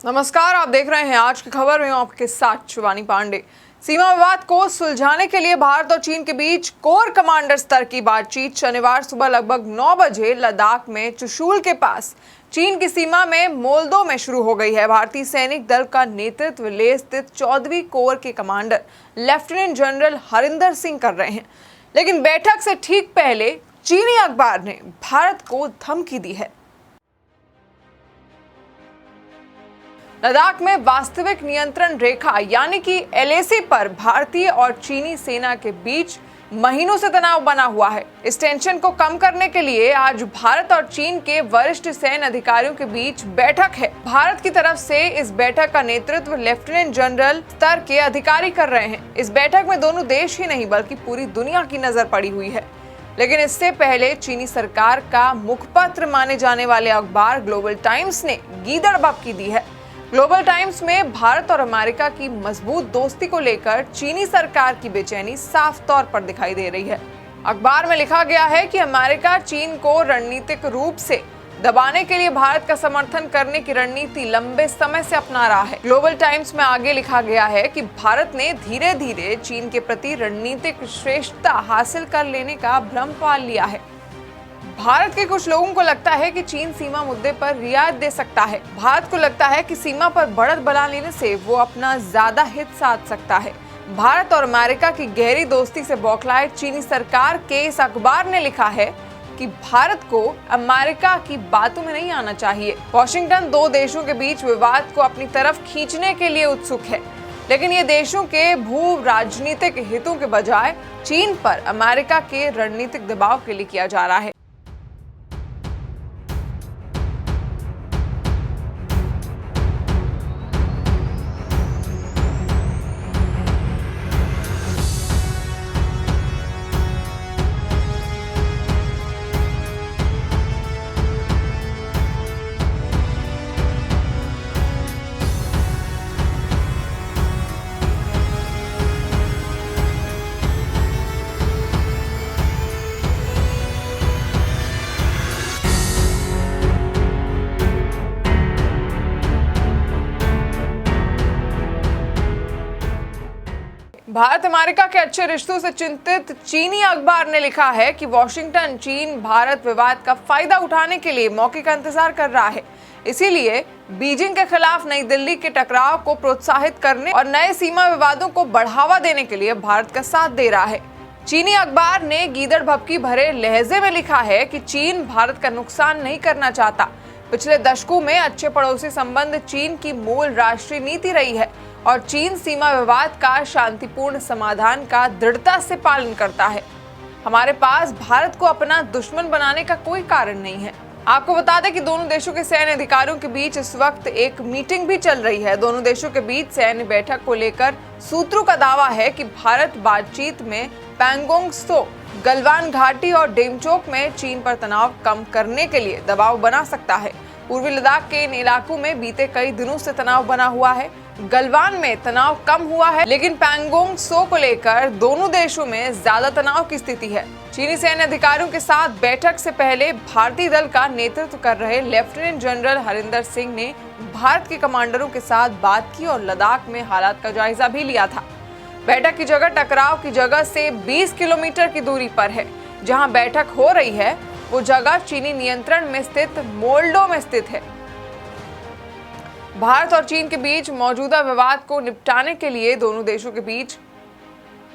नमस्कार, आप देख रहे हैं आज की खबर में आपके साथ शिवानी पांडे। सीमा विवाद को सुलझाने के लिए भारत और चीन के बीच कोर कमांडर स्तर की बातचीत शनिवार सुबह लगभग 9 बजे लद्दाख में चुशूल के पास चीन की सीमा में मोलदो में शुरू हो गई है। भारतीय सैनिक दल का नेतृत्व लेह स्थित 14वीं कोर के commander lieutenant general Harinder Singh कर रहे हैं। लेकिन बैठक से ठीक पहले चीनी अखबार ने भारत को धमकी दी है। लद्दाख में वास्तविक नियंत्रण रेखा यानी कि LAC पर भारतीय और चीनी सेना के बीच महीनों से तनाव बना हुआ है। इस टेंशन को कम करने के लिए आज भारत और चीन के वरिष्ठ सैन्य अधिकारियों के बीच बैठक है। भारत की तरफ से इस बैठक का नेतृत्व लेफ्टिनेंट जनरल स्तर के अधिकारी कर रहे हैं। इस बैठक में दोनों देश ही नहीं बल्कि पूरी दुनिया की नजर पड़ी हुई है। लेकिन इससे पहले चीनी सरकार का मुखपत्र माने जाने वाले अखबार ग्लोबल टाइम्स ने गीदड़ भभकी दी है। ग्लोबल टाइम्स में भारत और अमेरिका की मजबूत दोस्ती को लेकर चीनी सरकार की बेचैनी साफ तौर पर दिखाई दे रही है। अखबार में लिखा गया है कि अमेरिका चीन को रणनीतिक रूप से दबाने के लिए भारत का समर्थन करने की रणनीति लंबे समय से अपना रहा है। ग्लोबल टाइम्स में आगे लिखा गया है कि भारत ने धीरे धीरे चीन के प्रति रणनीतिक श्रेष्ठता हासिल कर लेने का भ्रम पाल लिया है। भारत के कुछ लोगों को लगता है कि चीन सीमा मुद्दे पर रियायत दे सकता है। भारत को लगता है कि सीमा पर बढ़त बढ़ा लेने से वो अपना ज्यादा हित साध सकता है। भारत और अमेरिका की गहरी दोस्ती से बौखलाए चीनी सरकार के इस अखबार ने लिखा है कि भारत को अमेरिका की बातों में नहीं आना चाहिए। वॉशिंगटन दो देशों के बीच विवाद को अपनी तरफ खींचने के लिए उत्सुक है, लेकिन ये देशों के भू राजनीतिक हितों के बजाय चीन पर अमेरिका के रणनीतिक दबाव के लिए किया जा रहा है। भारत अमेरिका के अच्छे रिश्तों से चिंतित चीनी अखबार ने लिखा है कि वॉशिंगटन चीन भारत विवाद का फायदा उठाने के लिए मौके का इंतजार कर रहा है। इसीलिए बीजिंग के खिलाफ नई दिल्ली के टकराव को प्रोत्साहित करने और नए सीमा विवादों को बढ़ावा देने के लिए भारत का साथ दे रहा है। चीनी अखबार ने गीदड़ भभकी भरे लहजे में लिखा है कि चीन भारत का नुकसान नहीं करना चाहता। पिछले दशकों में अच्छे पड़ोसी संबंध चीन की मूल राष्ट्रीय नीति रही है और चीन सीमा विवाद का शांतिपूर्ण समाधान का दृढ़ता से पालन करता है। हमारे पास भारत को अपना दुश्मन बनाने का कोई कारण नहीं है। आपको बता दें कि दोनों देशों के सैन्य अधिकारियों के बीच इस वक्त एक मीटिंग भी चल रही है। दोनों देशों के बीच सैन्य बैठक को लेकर सूत्रों का दावा है कि भारत बातचीत में पैंगोंग त्सो, गलवान घाटी और डेमचोक में चीन पर तनाव कम करने के लिए दबाव बना सकता है। पूर्वी लद्दाख के इन इलाकों में बीते कई दिनों से तनाव बना हुआ है। गलवान में तनाव कम हुआ है, लेकिन पैंगोंग त्सो को लेकर दोनों देशों में ज्यादा तनाव की स्थिति है। चीनी सैन्य अधिकारियों के साथ बैठक से पहले भारतीय दल का नेतृत्व कर रहे लेफ्टिनेंट जनरल हरिंदर सिंह ने भारत के कमांडरों के साथ बात की और लद्दाख में हालात का जायजा भी लिया था। बैठक की जगह टकराव की जगह से 20 किलोमीटर की दूरी पर है। जहां बैठक हो रही है वो जगह चीनी नियंत्रण में स्थित मोलदो में स्थित है। भारत और चीन के बीच मौजूदा विवाद को निपटाने के लिए दोनों देशों के बीच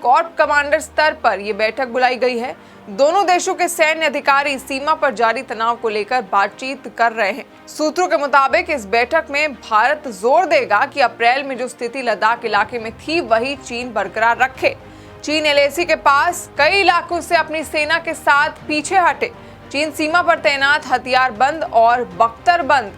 कॉर्प कमांडर स्तर पर यह बैठक बुलाई गई है। दोनों देशों के सैन्य अधिकारी सीमा पर जारी तनाव को लेकर बातचीत कर रहे हैं। सूत्रों के मुताबिक इस बैठक में भारत जोर देगा कि अप्रैल में जो स्थिति लद्दाख इलाके में थी वही चीन बरकरार रखे। चीन LAC के पास कई इलाकों से अपनी सेना के साथ पीछे हटे। चीन सीमा पर तैनात हथियारबंद और बख्तरबंद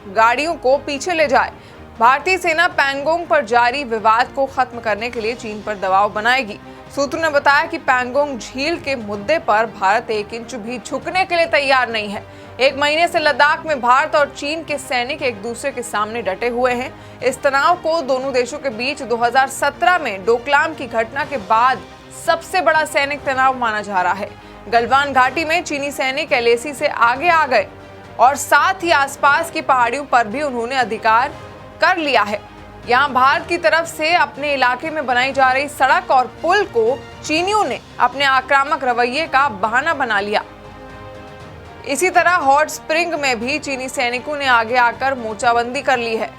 गाड़ियों को पीछे ले जाए। भारतीय सेना पैंगोंग पर जारी विवाद को खत्म करने के लिए चीन पर दबाव बनाएगी। सूत्रों ने बताया कि पैंगोंग झील के मुद्दे पर भारत 1 इंच भी झुकने के लिए तैयार नहीं है। 1 महीने से लद्दाख में भारत और चीन के सैनिक एक दूसरे के सामने डटे हुए हैं। इस तनाव को दोनों देशों के बीच 2017 में डोकलाम की घटना के बाद सबसे बड़ा सैनिक तनाव माना जा रहा है। गलवान घाटी में चीनी सैनिक LAC से आगे आ गए और साथ ही आसपास की पहाड़ियों पर भी उन्होंने अधिकार कर लिया है। यहाँ भारत की तरफ से अपने इलाके में बनाई जा रही सड़क और पुल को चीनियों ने अपने आक्रामक रवैये का बहाना बना लिया। इसी तरह हॉट स्प्रिंग में भी चीनी सैनिकों ने आगे आकर मोर्चाबंदी कर ली है।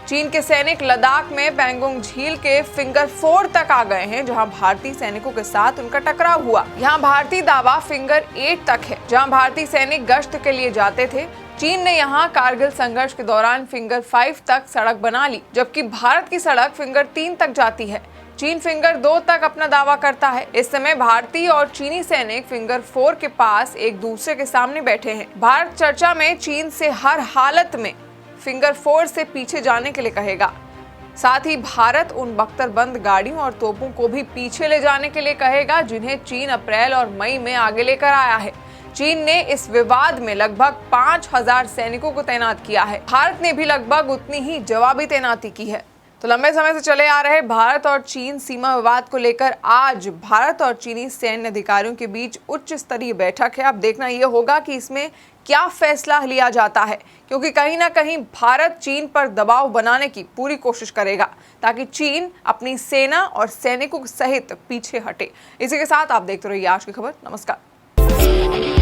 चीन के सैनिक लद्दाख में पैंगोंग झील के फिंगर 4 तक आ गए हैं, जहां भारतीय सैनिकों के साथ उनका टकराव हुआ। यहां भारतीय दावा फिंगर 8 तक है, जहां भारतीय सैनिक गश्त के लिए जाते थे। चीन ने यहां कारगिल संघर्ष के दौरान फिंगर 5 तक सड़क बना ली, जबकि भारत की सड़क फिंगर 3 तक जाती है। चीन फिंगर 2 तक अपना दावा करता है। इस समय भारतीय और चीनी सैनिक फिंगर 4 के पास एक दूसरे के सामने बैठे हैं। भारत चर्चा में चीन से हर हालत में फिंगर 4 से पीछे जाने के लिए कहेगा। साथ ही भारत उन बख्तरबंद गाड़ियों और तोपों को भी पीछे ले जाने के लिए कहेगा, जिन्हें चीन अप्रैल और मई में आगे लेकर आया है। चीन ने इस विवाद में लगभग 5000 सैनिकों को तैनात किया है। भारत ने भी लगभग उतनी ही जवाबी तैनाती की है। तो लंबे समय से चले आ रहे भारत और चीन सीमा विवाद को लेकर आज भारत और चीनी सैन्य अधिकारियों के बीच उच्च स्तरीय बैठक है। अब देखना यह होगा कि इसमें क्या फैसला लिया जाता है, क्योंकि कहीं ना कहीं भारत चीन पर दबाव बनाने की पूरी कोशिश करेगा ताकि चीन अपनी सेना और सैनिकों सहित पीछे हटे। इसी के साथ आप देखते रहिए आज की खबर। नमस्कार।